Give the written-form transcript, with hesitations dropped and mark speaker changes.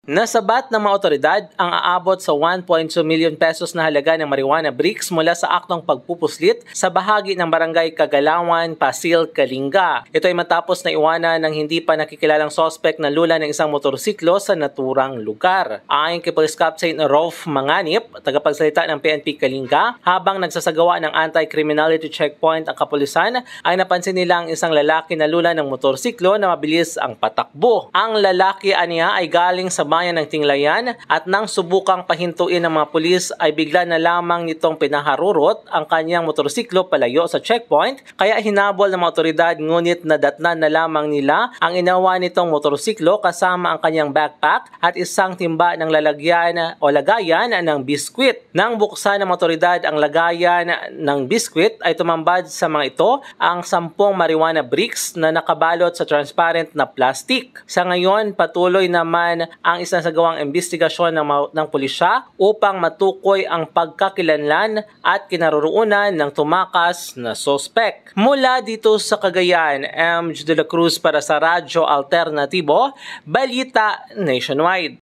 Speaker 1: Nasabat ng mga otoridad ang aabot sa 1.2 million pesos na halaga ng marijuana bricks mula sa aktong pagpupuslit sa bahagi ng barangay Kagalawan, Pasil, Kalinga. Ito ay matapos na iwanan ng hindi pa nakikilalang sospek na lula ng isang motorsiklo sa naturang lugar. Ayon kay Police Captain Rolf Manganip, tagapagsalita ng PNP Kalinga, habang nagsasagawa ng anti-criminality checkpoint ang kapulisan, ay napansin nila ang isang lalaki na lula ng motorsiklo na mabilis ang patakbo. Ang lalaki aniya ay galing sa bayan ng Tinglayan at nang subukang pahintuin ng mga pulis ay bigla na lamang nitong pinaharurot ang kanyang motorsiklo palayo sa checkpoint, kaya hinabol ng mga otoridad ngunit nadatnan na lamang nila ang inawa nitong motorsiklo kasama ang kanyang backpack at isang timba ng lalagyan o lagayan ng biskwit. Nang buksan ng otoridad ang lagayan ng biskwit ay tumambad sa mga ito ang 10 marijuana bricks na nakabalot sa transparent na plastic. Sa ngayon, patuloy naman ang isinasagawang investigasyon ng pulisya upang matukoy ang pagkakilanlan at kinaroroonan ng tumakas na sospek. Mula dito sa Cagayan, MJ de la Cruz para sa Radyo Alternatibo, Balita Nationwide.